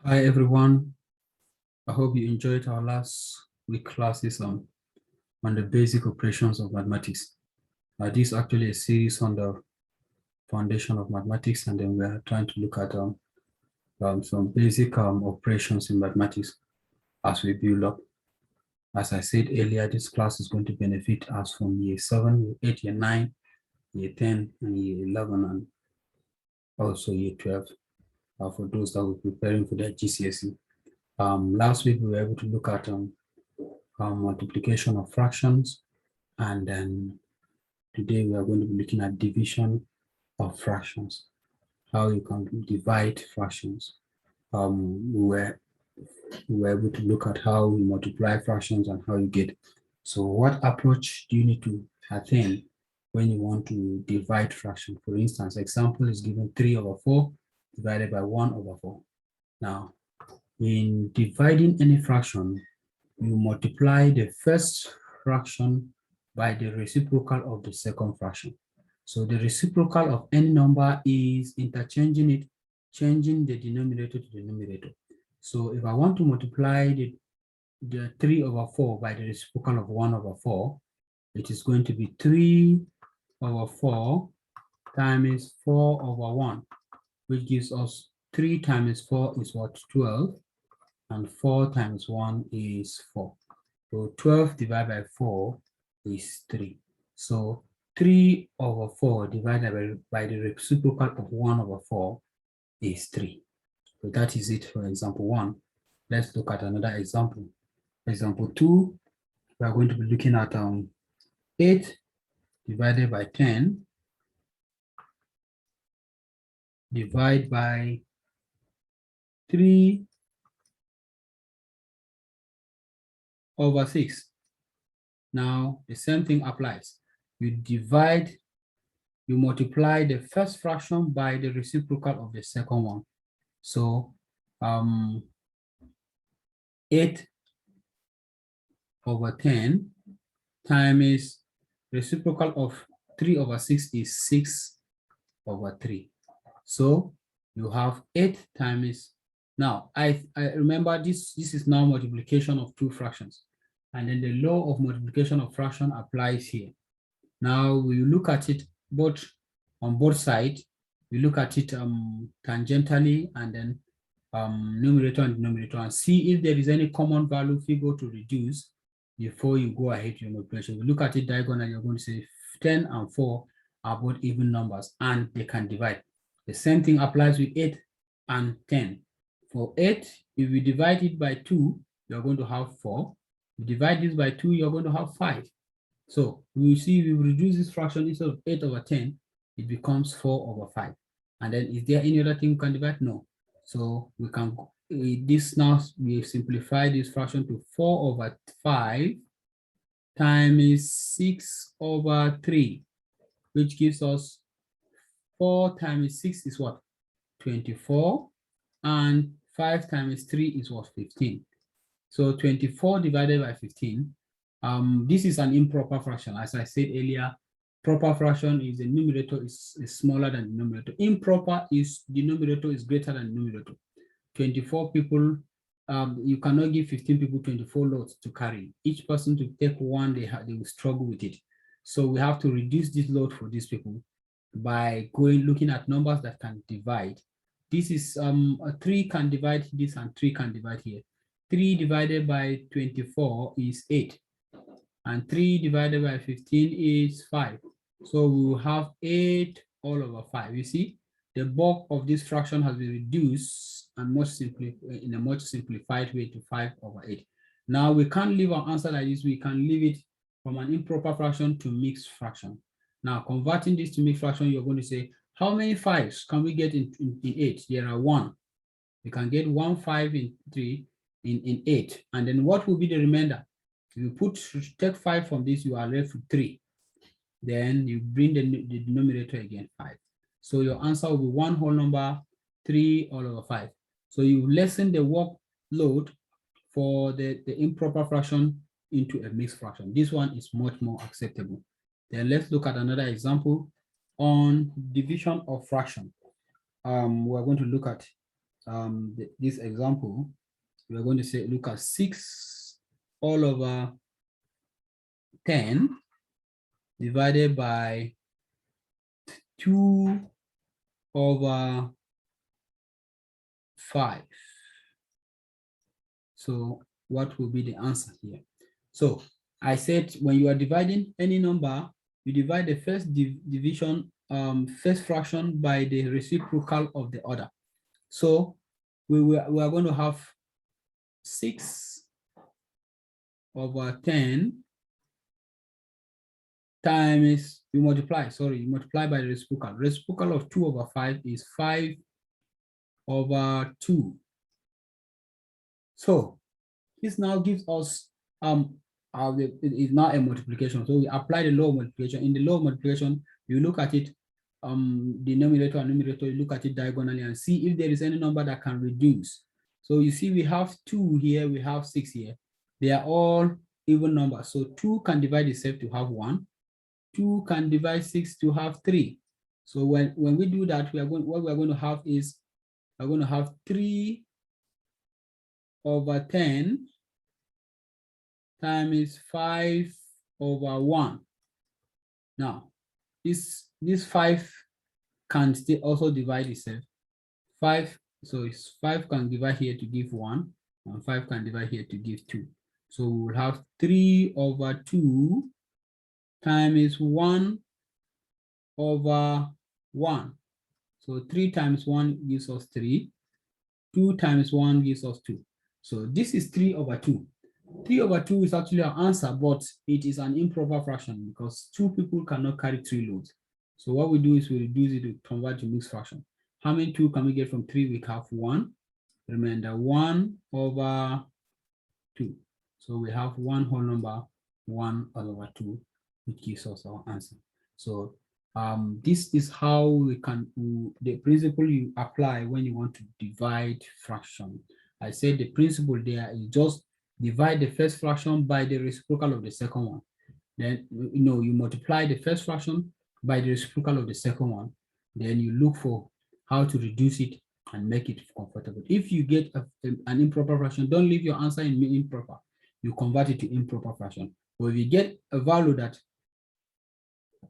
Hi everyone. I hope you enjoyed our last week classes on the basic operations of mathematics. This is actually a series on the foundation of mathematics, and then we are trying to look at some basic operations in mathematics as we build up. As I said earlier, this class is going to benefit us from year 7, year 8, year 9, year 10, and year 11, and also year 12 for those that were preparing for their GCSE. Last week, we were able to look at multiplication of fractions, and then today we are going to be looking at division of fractions, how you can divide fractions. We were able to look at how we multiply fractions and how you get. So what approach do you need to attain when you want to divide fraction? For instance, example is given 3/4 divided by 1/4. Now, in dividing any fraction, you multiply the first fraction by the reciprocal of the second fraction. So the reciprocal of any number is interchanging it, changing the denominator to the numerator. So if I want to multiply the 3/4 by the reciprocal of 1/4, it is going to be 3/4 times 4/1, which gives us 3 times 4 is what? 12. And 4 times 1 is 4. So 12 divided by 4 is 3. So 3/4 divided by the reciprocal of 1/4 is 3. So that is it for example 1. Let's look at another example. Example 2, we are going to be looking at 8 divided by 10 divided by 3/6. Now, the same thing applies. You multiply the first fraction by the reciprocal of the second one. So, 8/10 times reciprocal of 3/6 is 6/3. So, you have 8 times. Now, I remember this is now multiplication of two fractions. And then the law of multiplication of fraction applies here. Now we look at it on both sides. We look at it tangentially and then numerator and denominator, and see if there is any common value figure to reduce before you go ahead to your multiplication. We look at it diagonally, you're going to say 10 and 4 are both even numbers and they can divide. The same thing applies with 8 and 10. For 8, if we divide it by 2, you're going to have 4. You divide this by 2, you're going to have 5. So we see we reduce this fraction instead of 8/10, it becomes 4/5. And then is there any other thing you can divide? No. So we can, we simplify this fraction to 4/5 times 6/3, which gives us 4 times 6 is what? 24. And 5 times 3 is what? 15. So 24 divided by 15. This is an improper fraction. As I said earlier, proper fraction is the numerator is smaller than the numerator. Improper is the numerator is greater than the numerator. 24 people, you cannot give 15 people 24 loads to carry. Each person to take one, they will struggle with it. So we have to reduce this load for these people by looking at numbers that can divide. This is 3 can divide this and 3 can divide here. 3 divided by 24 is 8. And 3 divided by 15 is 5. So we will have 8/5. You see, the bulk of this fraction has been reduced and in a much simplified way to 5/8. Now we can't leave our answer like this. We can leave it from an improper fraction to mixed fraction. Now converting this to mixed fraction, you're going to say, how many 5s can we get in 8? There are 1. You can get 1 5 in 3 in 8. And then what will be the remainder? If you take 5 from this, you are left with 3. Then you bring the denominator again, 5. So your answer will be 1 whole number, 3/5. So you lessen the workload for the improper fraction into a mixed fraction. This one is much more acceptable. Then let's look at another example on division of fraction. We're going to look at this example, we are going to say, look at 6 all over 10 divided by 2 over 5. So what will be the answer here? So I said when you are dividing any number, you divide the first division, first fraction by the reciprocal of the other. So we are going to have 6 over 10 times, you multiply by the reciprocal. Reciprocal of 2 over 5 is 5 over 2. So this now gives us, it is now a multiplication. So we apply the law of multiplication. In the law of multiplication, you look at it, denominator and numerator, you look at it diagonally and see if there is any number that can reduce. So you see we have 2 here, we have 6 here. They are all even numbers. So 2 can divide itself to have 1. 2 can divide 6 to have 3. So when we do that, what we are going to have is, we're going to have 3 over 10 times 5 over 1. Now, this 5 can still also divide itself. 5, so it's 5 can divide here to give 1, and 5 can divide here to give 2. So we will have 3 over 2 times 1 over 1. So 3 times 1 gives us 3. 2 times 1 gives us 2. So this is 3 over 2. 3 over 2 is actually our answer, but it is an improper fraction because 2 people cannot carry 3 loads. So what we do is we reduce it to convert to mixed fraction. How many 2 can we get from 3? We have 1. Remember, 1 over 2. So we have one whole number, 1 over 2, which gives us our answer. So this is how we can, the principle you apply when you want to divide fraction. I said the principle there is just divide the first fraction by the reciprocal of the second one. Then, you multiply the first fraction by the reciprocal of the second one. Then you look for how to reduce it and make it comfortable. If you get an improper fraction, don't leave your answer in improper. You convert it to improper fraction. But if you get a value that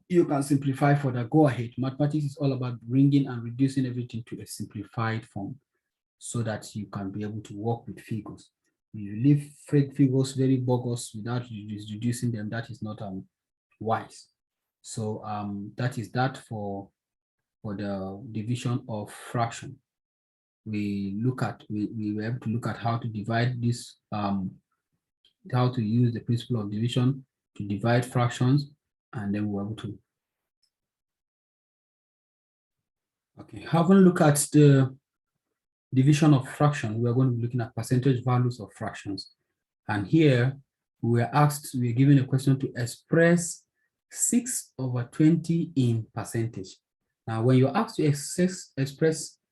you can simplify for that, go ahead. Mathematics is all about bringing and reducing everything to a simplified form so that you can be able to work with figures. You leave figures very bogus without reducing them. That is not wise. So that is that for the division of fraction. We were able to look at how to divide this, how to use the principle of division to divide fractions, and then we were able to. Okay, having a look at the division of fraction, we are going to be looking at percentage values of fractions. And here we are asked, we are given a question to express 6 over 20 in percentage. Now, when you're asked to express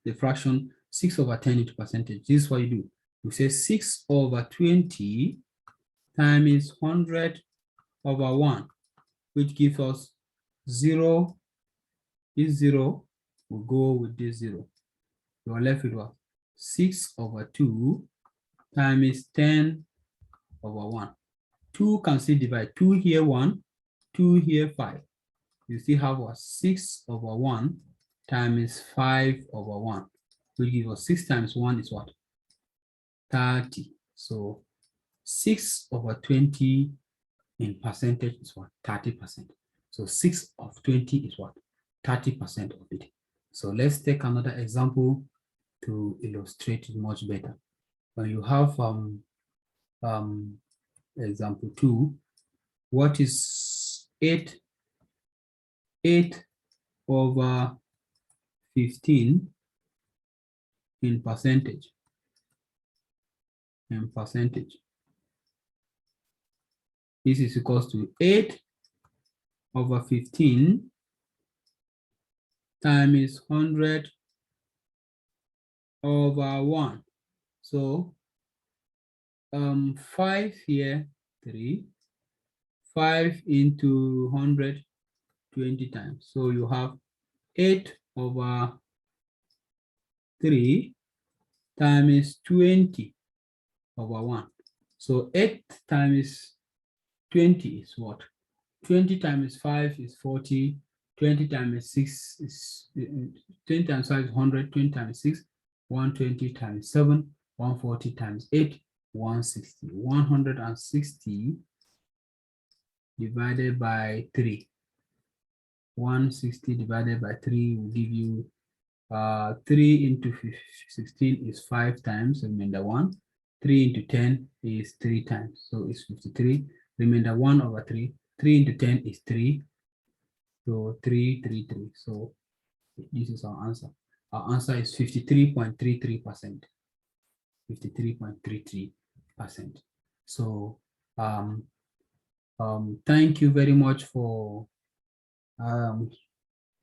the fraction 6 over 10 into percentage, this is what you do. You say 6 over 20 times 100 over 1, which gives us 0. This 0 will go with this 0. You are left with what? 6 over 2 times 10 over 1. 2 can still divide. 2 here 1, 2 here 5. You still have what? 6 over 1 times 5 over 1. Which gives us 6 times 1 is what? 30. So 6 over 20 in percentage is what? 30%. So 6 of 20 is what? 30% of it. So let's take another example to illustrate it much better. When you have example 2, what is 8 over 15 in percentage? In percentage. This is equals to 8 over 15 times 100 over 1. So 5 here, 3. 5 into 100, 20 times. So you have 8 over 3 times 20 over 1. So 8 times 20 is what? 20 times 5 is 40. 20 times 6 is 20 times 5 is 100. 20 times 6, 120 times 7, 140 times 8, 160. 160 divided by 3. 160 divided by 3 will give you 3 into 16 is 5 times, remainder 1. 3 into 10 is 3 times, so it's 53. Remainder 1 over 3. 3 into 10 is 3. So 333. So this is our answer. Our answer is 53.33%. 53.33%. So thank you very much for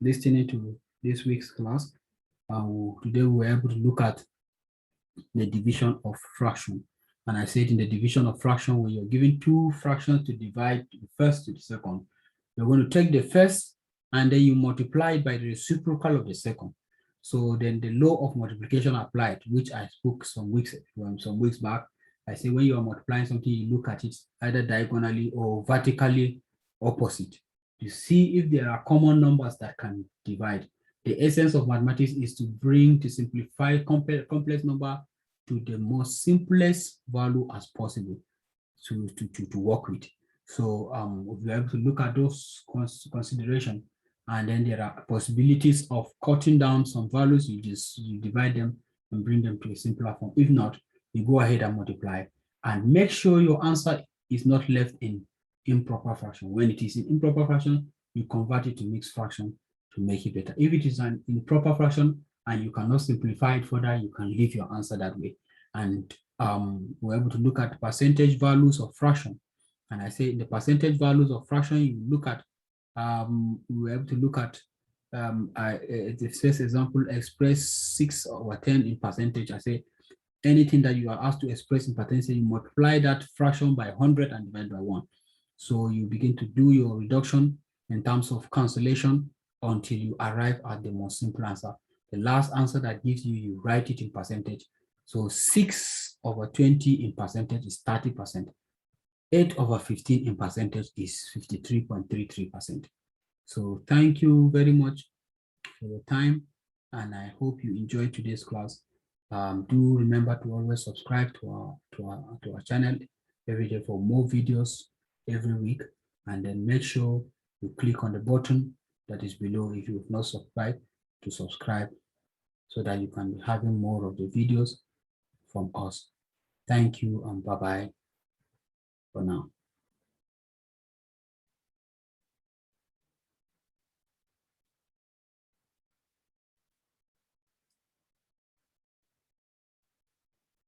listening to this week's class. Today we were able to look at the division of fraction. And I said in the division of fraction, when you're given two fractions to divide the first to the second, you're going to take the first and then you multiply it by the reciprocal of the second. So then the law of multiplication applied, which I spoke some weeks back. I say when you are multiplying something, you look at it either diagonally or vertically opposite to see if there are common numbers that can divide. The essence of mathematics is to simplify complex number to the most simplest value as possible to work with. So we're able to look at those considerations, and then there are possibilities of cutting down some values. You divide them and bring them to a simpler form. If not, you go ahead and multiply, and make sure your answer is not left in improper fraction. When it is in improper fraction, you convert it to mixed fraction to make it better. If it is an improper fraction and you cannot simplify it further, you can leave your answer that way. And we're able to look at percentage values of fraction. And I say in the percentage values of fraction, you look at, we were able to look at the first example, express 6 over 10 in percentage. I say anything that you are asked to express in percentage, you multiply that fraction by 100 and divide by 1. So you begin to do your reduction in terms of cancellation until you arrive at the most simple answer. The last answer that gives you, you write it in percentage. So 6 over 20 in percentage is 30%. 8 over 15 in percentage is 53.33%. So thank you very much for your time, and I hope you enjoyed today's class. Do remember to always subscribe to our channel every day for more videos every week, and then make sure you click on the button that is below if you have not subscribed to subscribe, so that you can be having more of the videos from us. Thank you and bye-bye for now.